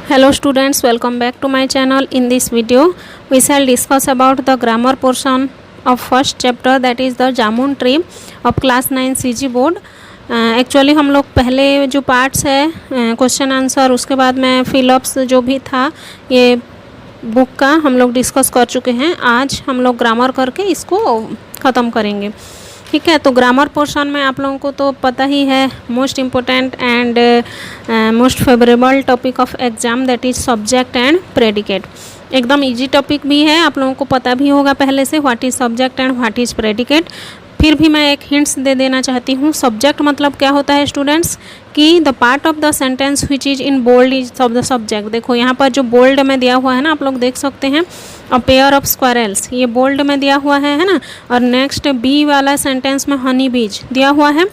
Hello students, welcome back to my channel. In this video we shall discuss about the grammar portion of first chapter, that is the jamun tree of class 9 CG board. Actually हम लोग पहले जो parts है question answer, उसके बाद में fill-ups जो भी था ये बुक का हम लोग डिस्कस कर चुके हैं। आज हम लोग ग्रामर करके इसको ख़त्म करेंगे, ठीक है। तो ग्रामर पोर्शन में आप लोगों को तो पता ही है, most important and most favourable topic of exam, that is subject and predicate. एकदम इजी टॉपिक भी है, आप लोगों को पता भी होगा पहले से what is subject and what is predicate. फिर भी मैं एक हिंट्स दे देना चाहती हूँ। सब्जेक्ट मतलब क्या होता है स्टूडेंट्स, कि the part of the sentence which is in bold is of the subject. देखो यहाँ पर जो बोल्ड में दिया हुआ है ना, आप लोग देख सकते हैं, अ पेयर ऑफ स्क्वायरल्स, ये बोल्ड में दिया हुआ है ना। और नेक्स्ट बी वाला सेंटेंस में हनी बीज दिया हुआ है।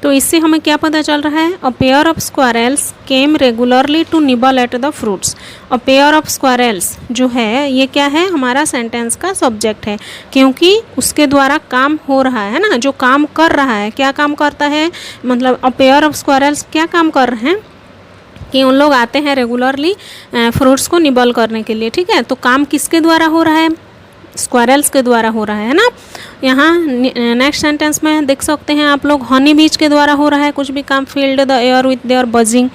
तो इससे हमें क्या पता चल रहा है, a pair of squirrels came regularly to nibble at the fruits. A pair of squirrels जो है ये क्या है, हमारा सेंटेंस का सब्जेक्ट है, क्योंकि उसके द्वारा काम हो रहा है ना, जो काम कर रहा है, क्या काम करता है, मतलब अ पेयर ऑफ स्क्वायरल्स क्या काम कर रहे हैं कि उन लोग आते हैं रेगुलरली फ्रूट्स को निबल करने के लिए, ठीक है। तो काम किसके द्वारा हो रहा है, स्क्वायरल्स के द्वारा हो रहा है ना। यहाँ नेक्स्ट सेंटेंस में देख सकते हैं आप लोग, हनी बीज के द्वारा हो रहा है कुछ भी काम, field the air with their buzzing,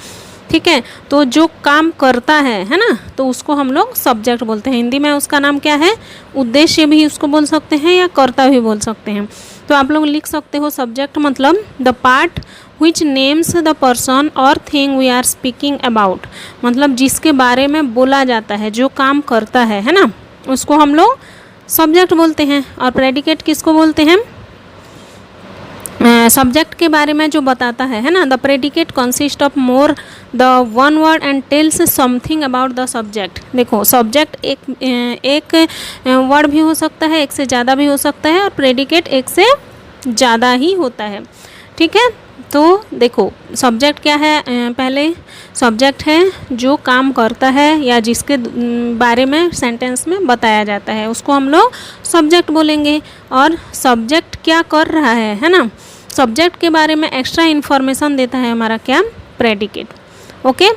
ठीक है। तो जो काम करता है ना, तो उसको हम लोग सब्जेक्ट बोलते हैं। हिंदी में उसका नाम क्या है, उद्देश्य भी उसको बोल सकते हैं या कर्ता भी बोल सकते हैं। तो आप लोग लिख सकते हो सब्जेक्ट मतलब the part which names the person or thing we are speaking about, मतलब जिसके बारे में बोला जाता है, जो काम करता है ना, उसको हम लोग सब्जेक्ट बोलते हैं। और प्रेडिकेट किसको बोलते हैं, सब्जेक्ट के बारे में जो बताता है ना। The predicate consist of more the one word and tells something about the subject. देखो सब्जेक्ट एक वर्ड भी हो सकता है, एक से ज़्यादा भी हो सकता है, और प्रेडिकेट एक से ज़्यादा ही होता है, ठीक है। तो देखो सब्जेक्ट क्या है, पहले सब्जेक्ट है जो काम करता है या जिसके बारे में सेंटेंस में बताया जाता है, उसको हम लोग सब्जेक्ट बोलेंगे। और सब्जेक्ट क्या कर रहा है ना, सब्जेक्ट के बारे में एक्स्ट्रा इन्फॉर्मेशन देता है हमारा क्या, predicate, okay.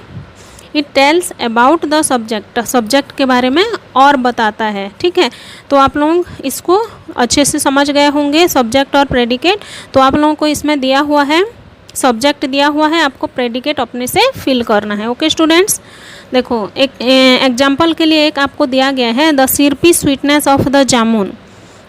It tells about the subject, subject के बारे में और बताता है, ठीक है। तो आप लोग इसको अच्छे से समझ गए होंगे, सब्जेक्ट और प्रेडिकेट। तो आप लोगों को इसमें दिया हुआ है, सब्जेक्ट दिया हुआ है, आपको प्रेडिकेट अपने से फिल करना है, ओके स्टूडेंट्स। देखो एक एग्जाम्पल के लिए एक आपको दिया गया है, द सिरपी स्वीटनेस ऑफ द जामुन।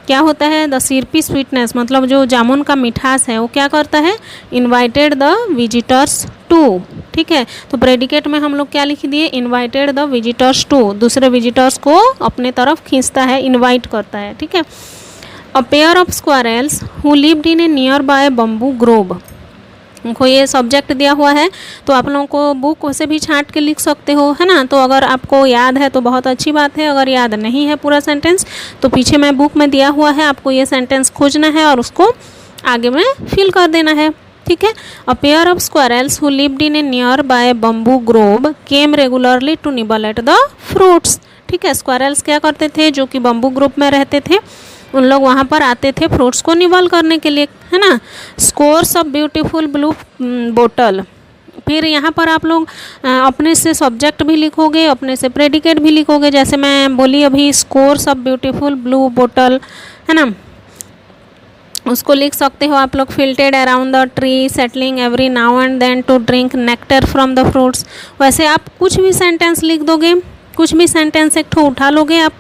क्या होता है, द सिरपी स्वीटनेस मतलब जो जामुन का मिठास है वो क्या करता है, इन्वाइटेड द विजिटर्स टू, ठीक है। तो प्रेडिकेट में हम लोग क्या लिख दिए, इन्वाइटेड द विजिटर्स टू, दूसरे विजिटर्स को अपने तरफ खींचता है, इन्वाइट करता है, ठीक है। A pair of squirrels who lived in a nearby bamboo Grove, उनको ये सब्जेक्ट दिया हुआ है। तो आप लोगों को बुक से भी छांट के लिख सकते हो, है ना। तो अगर आपको याद है तो बहुत अच्छी बात है, अगर याद नहीं है पूरा सेंटेंस तो पीछे में बुक में दिया हुआ है, आपको ये सेंटेंस खोजना है और उसको आगे में फिल कर देना है, ठीक है। A pair of squirrels who lived in a nearby bamboo grove came regularly to nibble at the fruits, ठीक है। स्क्वायरल्स क्या करते थे, जो कि बम्बू ग्रुप में रहते थे, उन लोग वहाँ पर आते थे फ्रूट्स को निबल करने के लिए, है ना। Scores of beautiful blue bottle, फिर यहाँ पर आप लोग अपने से सब्जेक्ट भी लिखोगे, अपने से प्रेडिकेट भी लिखोगे। जैसे मैं बोली अभी, scores of beautiful blue bottle, है ना, उसको लिख सकते हो आप लोग, flitted around the tree settling every now and then to drink nectar from the fruits. वैसे आप कुछ भी सेंटेंस लिख दोगे, कुछ भी सेंटेंस एक ठो उठा लोगे आप,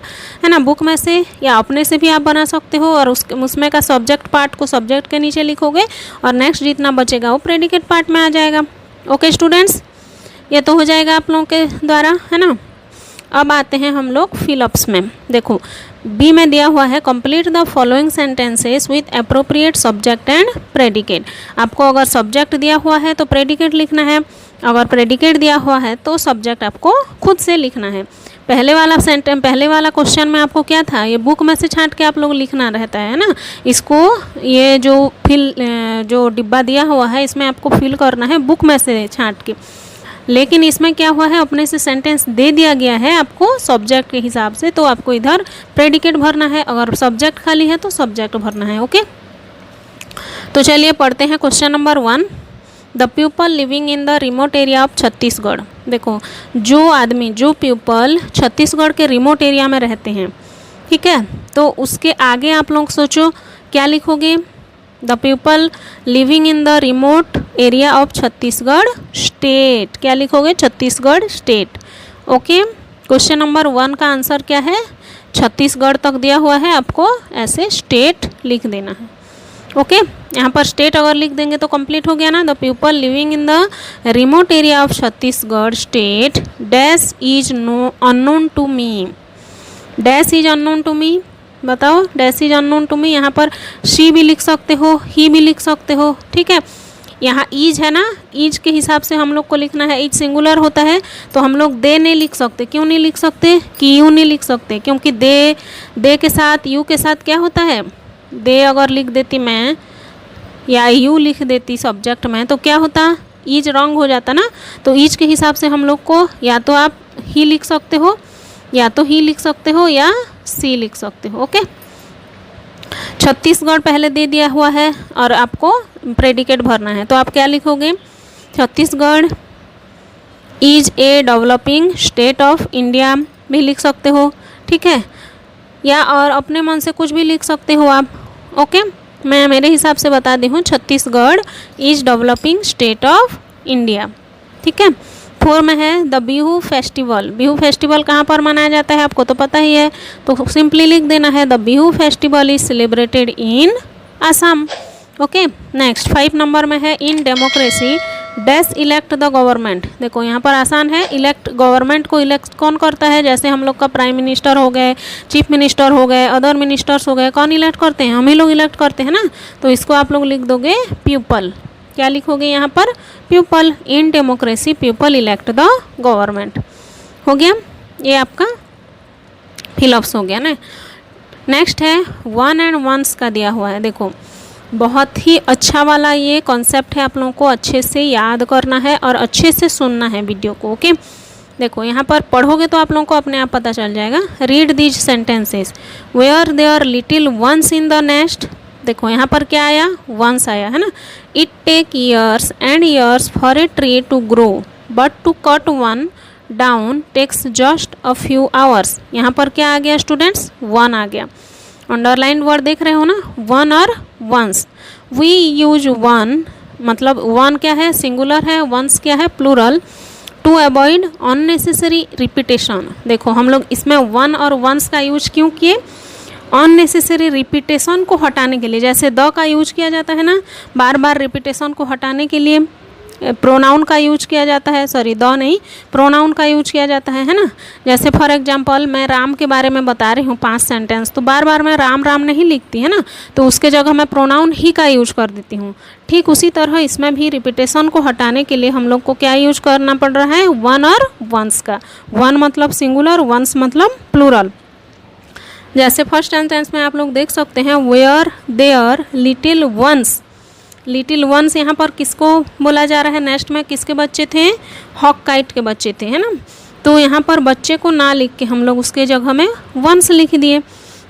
है ना, बुक में से या अपने से भी आप बना सकते हो, और उसमें का सब्जेक्ट पार्ट को सब्जेक्ट के नीचे लिखोगे और नेक्स्ट जितना बचेगा वो प्रेडिकेट पार्ट में आ जाएगा, ओके स्टूडेंट्स। ये तो हो जाएगा आप लोगों के द्वारा, है ना। अब आते हैं हम लोग फिलअप्स में। देखो बी में दिया हुआ है, complete the following sentences with appropriate subject and predicate. आपको अगर सब्जेक्ट दिया हुआ है तो प्रेडिकेट लिखना है, अगर प्रेडिकेट दिया हुआ है तो सब्जेक्ट आपको खुद से लिखना है। पहले वाला क्वेश्चन में आपको क्या था, ये बुक में से छांट के आप लोग लिखना रहता है ना। इसको ये जो डिब्बा दिया हुआ है इसमें आपको फिल करना है बुक में से छांट के। लेकिन इसमें क्या हुआ है, अपने से सेंटेंस दे दिया गया है आपको सब्जेक्ट के हिसाब से, तो आपको इधर प्रेडिकेट भरना है, अगर सब्जेक्ट खाली है तो सब्जेक्ट भरना है, ओके। तो चलिए पढ़ते हैं question number 1। The people living in the remote area of Chhattisgarh. देखो जो पीपल छत्तीसगढ़ के रिमोट एरिया में रहते हैं, ठीक है, तो उसके आगे आप लोग सोचो क्या लिखोगे। The people living in the remote area of Chhattisgarh state, क्या लिखोगे, Chhattisgarh state. Okay, question number 1 का आंसर क्या है, छत्तीसगढ़ तक दिया हुआ है, आपको ऐसे स्टेट लिख देना है। ओके, यहाँ पर स्टेट अगर लिख देंगे तो कंप्लीट हो गया ना। The people living in the remote area of Chhattisgarh state dash is unknown to me. Dash is unknown to me, बताओ, dash is unknown to me. यहाँ पर शी भी लिख सकते हो, ही भी लिख सकते हो, ठीक है। यहाँ ईज है ना, ईज के हिसाब से हम लोग को लिखना है। ईज सिंगुलर होता है तो हम लोग दे नहीं लिख सकते। क्यों नहीं लिख सकते, कि यू नहीं लिख सकते, क्योंकि दे के साथ यू के साथ क्या होता है, दे अगर लिख देती मैं या यू लिख देती सब्जेक्ट में तो क्या होता, ईज रॉन्ग हो जाता ना। तो ईज के हिसाब से हम लोग को या तो आप ही लिख सकते हो, या तो ही लिख सकते हो, या सी लिख सकते हो। ओके, छत्तीसगढ़ पहले दे दिया हुआ है और आपको प्रेडिकेट भरना है, तो आप क्या लिखोगे, Chhattisgarh is a developing state of India भी लिख सकते हो, ठीक है, या और अपने मन से कुछ भी लिख सकते हो आप। ओके, मैं मेरे हिसाब से बता दी हूँ, Chhattisgarh is developing state of India, ठीक है। 4 में है the Bihu festival. Bihu festival कहाँ पर मनाया जाता है आपको तो पता ही है, तो सिंपली लिख देना है the Bihu festival is celebrated in Assam. Okay, next 5 number में है in democracy dash elect the government. देखो यहाँ पर आसान है, इलेक्ट गवर्नमेंट को इलेक्ट कौन करता है, जैसे हम लोग का प्राइम मिनिस्टर हो गए, चीफ मिनिस्टर हो गए, अदर मिनिस्टर्स हो गए, कौन इलेक्ट करते हैं, हम ही लोग इलेक्ट करते हैं ना। तो इसको आप लोग लिख दोगे पीपल, क्या लिखोगे यहाँ पर, people. In democracy people elect the government. हो गया, ये आपका फिलअप्स हो गया ना। नेक्स्ट है वन एंड वंस का दिया हुआ है। देखो बहुत ही अच्छा वाला ये कॉन्सेप्ट है, आप लोगों को अच्छे से याद करना है और अच्छे से सुनना है वीडियो को। ओके, देखो यहाँ पर पढ़ोगे तो आप लोगों को अपने आप पता चल जाएगा। Read these sentences where there little ones in the nest. देखो यहाँ पर क्या आया, वंस आया है ना। It take years and years for a tree to grow but to cut one down takes just a few hours. यहाँ पर क्या आ गया स्टूडेंट्स, वन आ गया। अंडरलाइन वर्ड देख रहे हो ना, वन और वंस। वी यूज वन, मतलब वन क्या है, सिंगुलर है, वंस क्या है, plural, to avoid unnecessary repetition. देखो हम लोग इसमें वन और वंस का यूज क्यों किए, अननेसेसरी रिपीटेशन को हटाने के लिए। जैसे द का यूज किया जाता है ना, बार बार रिपीटेशन को हटाने के लिए प्रोनाउन का यूज किया जाता है, सॉरी द नहीं, प्रोनाउन का यूज किया जाता है ना। जैसे फॉर एग्जांपल मैं राम के बारे में बता रही हूँ 5 सेंटेंस, तो बार बार मैं राम राम नहीं लिखती है ना, तो उसके जगह मैं प्रोनाउन ही का यूज कर देती हूँ। ठीक उसी तरह इसमें भी रिपीटेशन को हटाने के लिए हम लोग को क्या यूज करना पड़ रहा है, वन और वंस का। वन मतलब सिंगुलर, वंस मतलब प्लूरल। जैसे फर्स्ट सेंटेंस में आप लोग देख सकते हैं, where there little ones. Little ones यहाँ पर किसको बोला जा रहा है, नेक्स्ट में किसके बच्चे थे, हॉक काइट के बच्चे थे, है ना। तो यहाँ पर बच्चे को ना लिख के हम लोग उसके जगह में वंस लिख दिए,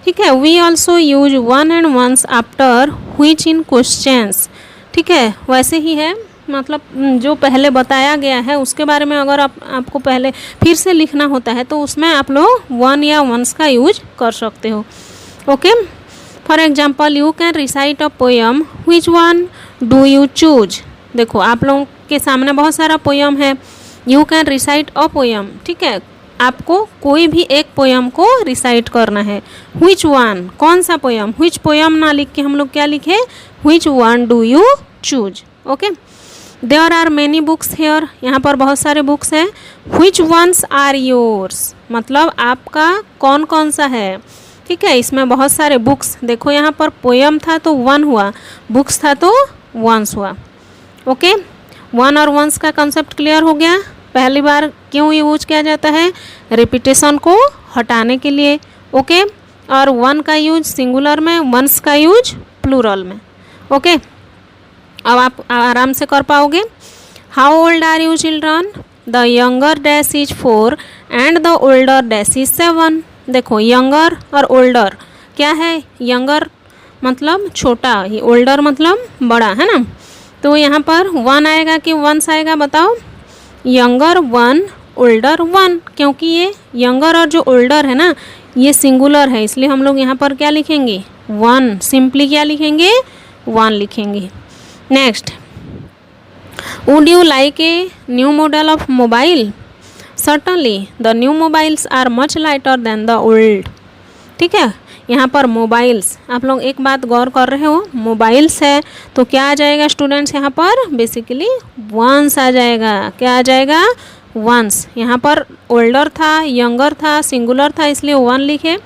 ठीक है। We also use one and ones after which in questions, ठीक है। वैसे ही है, मतलब जो पहले बताया गया है उसके बारे में अगर आपको पहले फिर से लिखना होता है तो उसमें आप लोग वन या वंस का यूज कर सकते हो। Okay, for example you can recite a poem, which one do you choose. देखो आप लोगों के सामने बहुत सारा पोयम है, you can recite a poem, ठीक है। आपको कोई भी एक पोयम को रिसाइट करना है। विच वन, कौन सा पोयम, विच पोयम ना लिख के हम लोग क्या लिखे, which one do you choose. Okay, there are many books here, यहाँ पर बहुत सारे बुक्स हैं। विच वंस आर योर्स, मतलब आपका कौन कौन सा है, ठीक है। इसमें बहुत सारे बुक्स, देखो यहाँ पर पोयम था तो वन हुआ, बुक्स था तो वंस हुआ। ओके, वन और वंस का कंसेप्ट क्लियर हो गया। पहली बार क्यों यूज किया जाता है, रिपीटेशन को हटाने के लिए। ओके, और वन का यूज सिंगुलर में, वंस का यूज प्लूरल में। ओके, अब आप आराम से कर पाओगे। How old are you children, the younger dash is 4 and the older dash is 7। देखो यंगर और ओल्डर क्या है, यंगर मतलब छोटा, ये ओल्डर मतलब बड़ा, है ना। तो यहाँ पर वन आएगा कि वंस आएगा बताओ? यंगर वन, ओल्डर वन, क्योंकि ये यंगर और जो ओल्डर है ना ये सिंगुलर है, इसलिए हम लोग यहाँ पर क्या लिखेंगे? वन, सिंपली क्या लिखेंगे? वन लिखेंगे। Next, would you like a new model of mobile? Certainly the new mobiles are much lighter than the old. ठीक है, यहाँ पर मोबाइल्स, आप लोग एक बात गौर कर रहे हो, मोबाइल्स है तो क्या आ जाएगा स्टूडेंट्स? यहाँ पर बेसिकली वंस आ जाएगा। क्या आ जाएगा? वंस। यहाँ पर ओल्डर था, यंगर था, सिंगुलर था, इसलिए वन लिखे।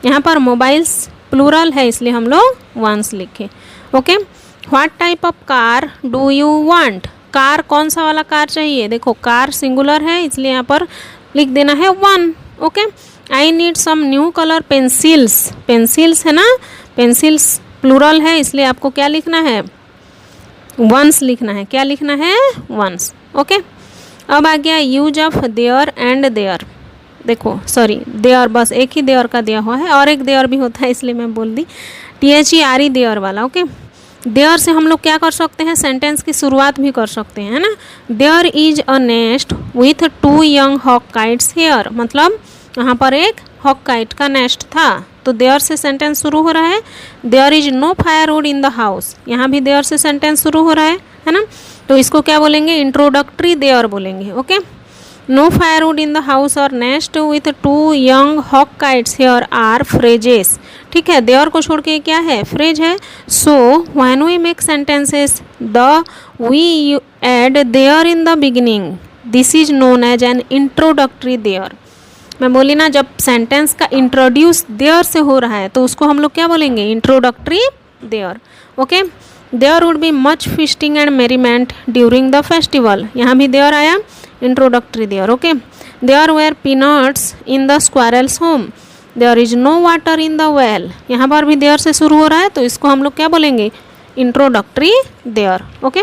यहाँ पर मोबाइल्स प्लूरल है इसलिए हम लोग वंस लिखे। Okay, what type of car do you want? Car कौन सा वाला कार चाहिए? देखो कार सिंगुलर है इसलिए यहाँ पर लिख देना है one. Okay, I need some new colour pencils. Pencils है ना, पेंसिल्स प्लूरल है इसलिए आपको क्या लिखना है? वंस लिखना है। क्या लिखना है? वंस। ओके, अब आ गया use of there and there. देखो सॉरी, देयर बस एक ही देयर का दिया हुआ है, और एक देयर भी होता है इसलिए मैं बोल दी, THERE देयर वाला। ओके, देयर से हम लोग क्या कर सकते हैं? सेंटेंस की शुरुआत भी कर सकते हैं, है ना। There is a nest with 2 young hawk kites here, मतलब यहाँ पर एक हॉक काइट का नेस्ट था, तो देयर से सेंटेंस शुरू हो रहा है। There is no firewood in the house, यहाँ भी देयर से सेंटेंस शुरू हो रहा है ना। तो इसको क्या बोलेंगे? इंट्रोडक्टरी देयर बोलेंगे। Okay, no firewood in the house और nest with 2 young hawk kites here are phrases. ठीक है, देयर को छोड़ के क्या है? फ्रेज है। So when we make sentences the we add there in the beginning, this is known as an introductory there. मैं बोली ना, जब सेंटेंस का इंट्रोड्यूस देयर से हो रहा है तो उसको हम लोग क्या बोलेंगे? Introductory there. Okay, there would be much feasting and merriment during the festival, यहाँ भी देयर आया, introductory there. Okay, there were peanuts in the squirrels home, there is no water in the well, यहाँ पर भी there से शुरू हो रहा है तो इसको हम लोग क्या बोलेंगे? Introductory there. ओके,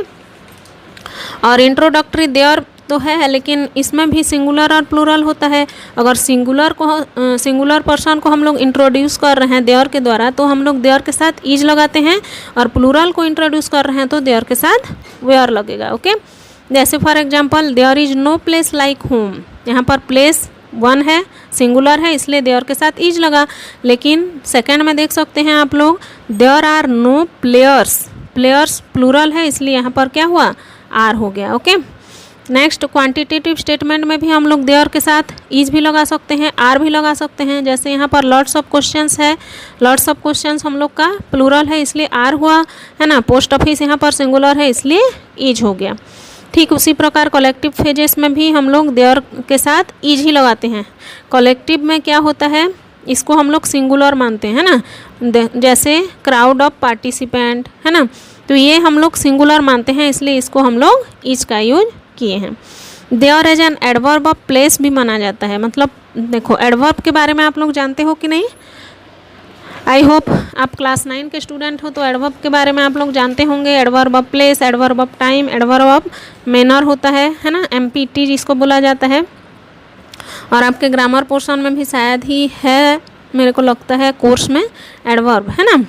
और इंट्रोडक्टरी देयर तो है लेकिन इसमें भी सिंगुलर और प्लूरल होता है। अगर सिंगुलर पर्सन को हम लोग इंट्रोड्यूस कर रहे हैं देयर के द्वारा तो हम लोग देयर के साथ इज लगाते हैं, और प्लूरल को इंट्रोड्यूस कर रहे हैं तो देयर के साथ वेयर लगेगा। ओके, जैसे for example there is no place like home, यहाँ पर प्लेस वन है, सिंगुलर है इसलिए देयर के साथ इज लगा, लेकिन सेकंड में देख सकते हैं आप लोग there are no players, players plural है इसलिए यहाँ पर क्या हुआ? आर हो गया। ओके, नेक्स्ट क्वांटिटेटिव स्टेटमेंट में भी हम लोग देयर के साथ इज भी लगा सकते हैं, आर भी लगा सकते हैं। जैसे यहाँ पर लॉट्स ऑफ क्वेश्चंस है, लॉट्स ऑफ क्वेश्चंस हम लोग का प्लूरल है इसलिए आर हुआ, है ना। पोस्ट ऑफिस यहाँ पर सिंगुलर है इसलिए इज हो गया। ठीक उसी प्रकार कलेक्टिव फ्रेजेस में भी हम लोग देयर के साथ इज ही लगाते हैं। कलेक्टिव में क्या होता है? इसको हम लोग सिंगुलर मानते हैं ना, जैसे क्राउड ऑफ पार्टिसिपेंट, है ना, तो ये हम लोग सिंगुलर मानते हैं इसलिए इसको हम लोग इज का यूज किए हैं। There as an adverb of place भी माना जाता है, मतलब देखो एडवर्ब के बारे में आप लोग जानते हो कि नहीं? आई होप आप क्लास 9 के स्टूडेंट हो तो एडवर्ब के बारे में आप लोग जानते होंगे। Adverb of place, adverb of time, adverb of manner होता है ना, MPT जिसको बोला जाता है। और आपके ग्रामर पोर्शन में भी शायद ही है, मेरे को लगता है कोर्स में एडवर्ब, है ना।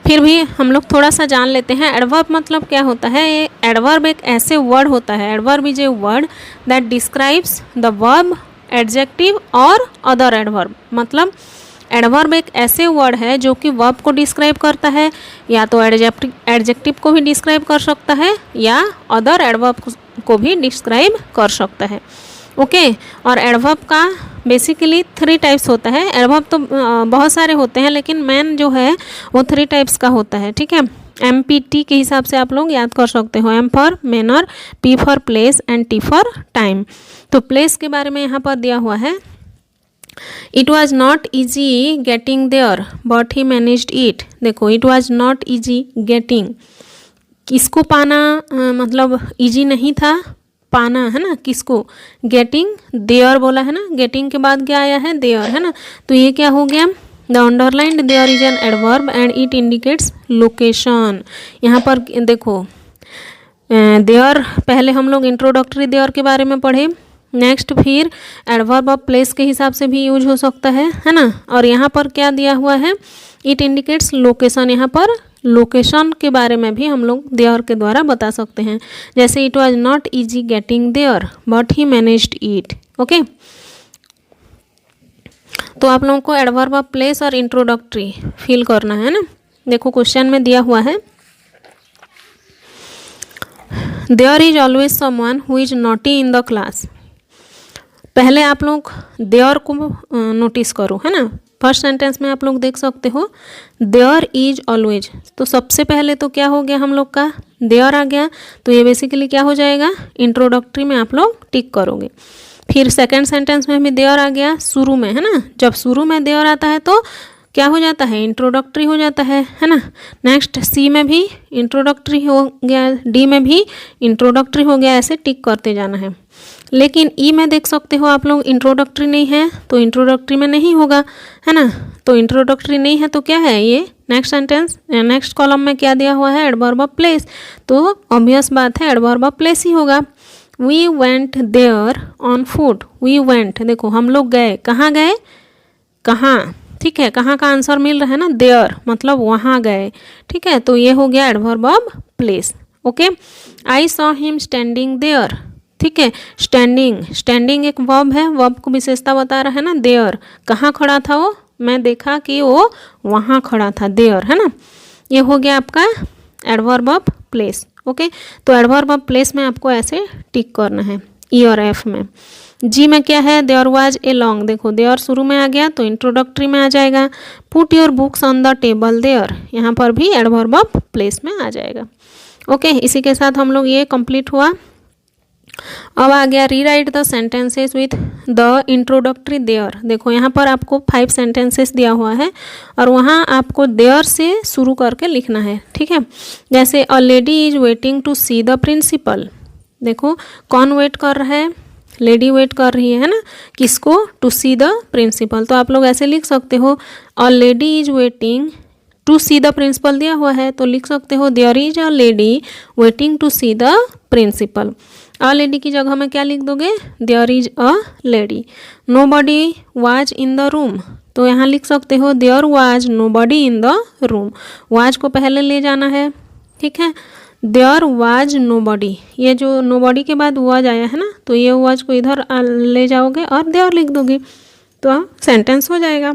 फिर भी हम लोग थोड़ा सा जान लेते हैं एडवर्ब मतलब क्या होता है। ये एडवर्ब एक ऐसे वर्ड होता है, adverb is a word that describes the verb, adjective और अदर एडवर्ब। मतलब एडवर्ब एक ऐसे वर्ड है जो कि वर्ब को डिस्क्राइब करता है, या तो एडजेक्टिव को भी डिस्क्राइब कर सकता है या अदर एडवर्ब को भी डिस्क्राइब कर सकता है। ओके, और एडवर्ब का बेसिकली 3 टाइप्स होता है। एडवर्ब तो बहुत सारे होते हैं लेकिन मेन जो है वो 3 टाइप्स का होता है। ठीक है, MPT के हिसाब से आप लोग याद कर सकते हो। M for manner, P for place and T for time. तो प्लेस के बारे में यहाँ पर दिया हुआ है, it was not easy getting there but he managed it. देखो it was not easy getting, किसको पाना मतलब ईजी नहीं था, पाना है ना किसको, गेटिंग देयर बोला है ना, गेटिंग के बाद क्या आया है? देयर, है ना। तो ये क्या हो गया? The underlined there is an adverb and it indicates location. यहाँ पर देखो देयर पहले हम लोग इंट्रोडक्टरी देयर के बारे में पढ़े, नेक्स्ट फिर एडवर्ब ऑफ प्लेस के हिसाब से भी यूज हो सकता है ना। और यहाँ पर क्या दिया हुआ है? इट इंडिकेट्स लोकेशन, यहाँ पर लोकेशन के बारे में भी हम लोग देयर के द्वारा बता सकते हैं। जैसे it was not easy getting there but he managed it. Okay, तो आप लोगों को एडवर्ब ऑफ प्लेस और इंट्रोडक्टरी फिल करना है ना। देखो क्वेश्चन में दिया हुआ है there is always someone who is naughty in the class. पहले आप लोग देयर को नोटिस करो, है ना। फर्स्ट सेंटेंस में आप लोग देख सकते हो देयर इज ऑलवेज, तो सबसे पहले तो क्या हो गया हम लोग का देयर आ गया, तो ये बेसिकली क्या हो जाएगा इंट्रोडक्टरी में आप लोग टिक करोगे। फिर सेकंड सेंटेंस में भी देयर आ गया शुरू में, है ना। जब शुरू में देयर आता है तो क्या हो जाता है इंट्रोडक्टरी हो जाता है ना। नेक्स्ट सी में भी इंट्रोडक्टरी हो गया, डी में भी इंट्रोडक्टरी हो गया, ऐसे टिक करते जाना है। लेकिन ई में देख सकते हो आप लोग इंट्रोडक्टरी नहीं है, तो इंट्रोडक्टरी में नहीं होगा, है ना। तो इंट्रोडक्टरी नहीं है तो क्या है ये नेक्स्ट सेंटेंस, नेक्स्ट कॉलम में क्या दिया हुआ है एडवर्ब ऑफ प्लेस, तो ऑब्वियस बात है एडवर्ब ऑफ प्लेस ही होगा। We went there on foot, we went, देखो हम लोग गए, कहाँ गए, कहाँ, ठीक है, कहाँ का आंसर मिल रहा है ना देयर, मतलब वहाँ गए, ठीक है। तो ये हो गया adverb of place. Okay, I saw him standing there, ठीक है। स्टैंडिंग, स्टैंडिंग एक वर्ब है, वर्ब को विशेषता बता रहा है ना। देयर कहाँ खड़ा था वो, मैं देखा कि वो वहाँ खड़ा था, देयर, है ना। ये हो गया आपका एडवर्ब ऑफ प्लेस। ओके, तो एडवर्ब ऑफ प्लेस में आपको ऐसे टिक करना है ई और एफ में। जी में क्या है देयर वाज ए लॉन्ग, देखो देयर शुरू में आ गया तो इंट्रोडक्टरी में आ जाएगा। Put your books on the table there, यहाँ पर भी एडवर्ब ऑफ प्लेस में आ जाएगा। ओके, इसी के साथ हम लोग ये कंप्लीट हुआ। अब आ गया rewrite the sentences with the introductory there. देखो यहाँ पर आपको 5 सेंटेंसेस दिया हुआ है और वहाँ आपको देयर से शुरू करके लिखना है, ठीक है। जैसे a lady is waiting to see the principal, देखो कौन वेट कर रहा है, लेडी वेट कर रही है ना, किसको, टू सी द प्रिंसिपल। तो आप लोग ऐसे लिख सकते हो a lady is waiting to see the principal दिया हुआ है तो लिख सकते हो there is a lady waiting to see the principal. A lady की जगह में क्या लिख दोगे there is a lady. Nobody was in the room, तो यहाँ लिख सकते हो there was nobody in the room, was को पहले ले जाना है, ठीक है। देयर वाज नोबडी, ये जो नोबडी के बाद वाज आया है ना, तो ये वाज को इधर ले जाओगे और देयर लिख दोगे तो सेंटेंस हो जाएगा।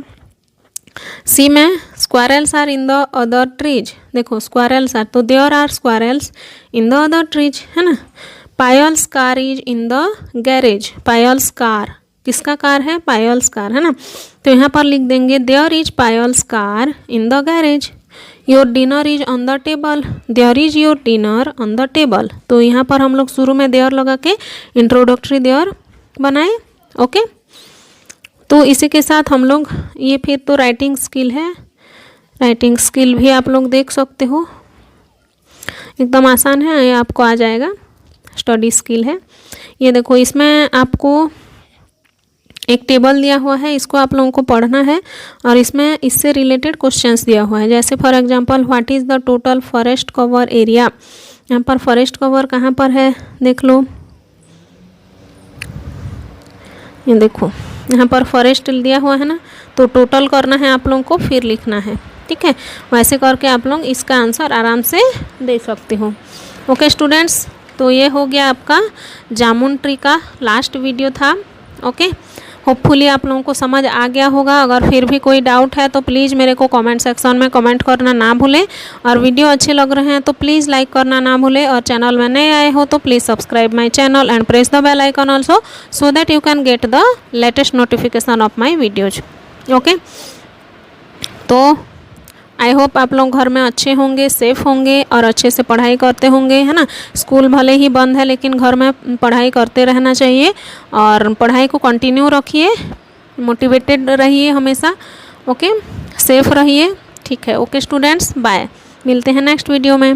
सी में squirrels are in the other trees, देखो स्क्वायरल्स आर, तो there are squirrels in the other trees, है ना। Payal's car is in the garage, Payal's car, किसका कार है, पायल्स कार, है ना। तो यहाँ पर लिख देंगे there is Payal's car in the garage. Your dinner is on the table, there is your dinner on the table. तो यहाँ पर हम लोग शुरू में देयर लगा के इंट्रोडक्टरी देयर बनाए। ओके, तो इसी के साथ हम लोग ये फिर तो राइटिंग स्किल है, राइटिंग स्किल भी आप लोग देख सकते हो, एकदम आसान है, ये आपको आ जाएगा। स्टडी स्किल है ये, देखो इसमें आपको एक टेबल दिया हुआ है, इसको आप लोगों को पढ़ना है और इसमें इससे रिलेटेड क्वेश्चंस दिया हुआ है। जैसे for example what is the total forest cover area, यहाँ पर फॉरेस्ट कवर कहाँ पर है देख लो, ये देखो यहाँ पर फॉरेस्ट दिया हुआ है ना, तो टोटल करना है आप लोगों को फिर लिखना है, ठीक है। वैसे करके आप लोग इसका आंसर आराम से दे सकते हो। ओके स्टूडेंट्स, तो ये हो गया आपका जामुन ट्री का लास्ट वीडियो था। ओके, होपफुली आप लोगों को समझ आ गया होगा। अगर फिर भी कोई डाउट है तो प्लीज़ मेरे को कमेंट सेक्शन में कमेंट करना ना भूलें, और वीडियो अच्छे लग रहे हैं तो प्लीज़ लाइक करना ना भूलें, और चैनल में नए आए हो तो please subscribe my channel and press the bell icon also so that you can get the latest notification of my videos. Okay, तो आई होप आप लोग घर में अच्छे होंगे, सेफ़ होंगे और अच्छे से पढ़ाई करते होंगे, है ना। स्कूल भले ही बंद है लेकिन घर में पढ़ाई करते रहना चाहिए और पढ़ाई को कंटिन्यू रखिए, मोटिवेटेड रहिए हमेशा। ओके, सेफ़ रहिए, ठीक है। ओके स्टूडेंट्स, बाय, मिलते हैं नेक्स्ट वीडियो में।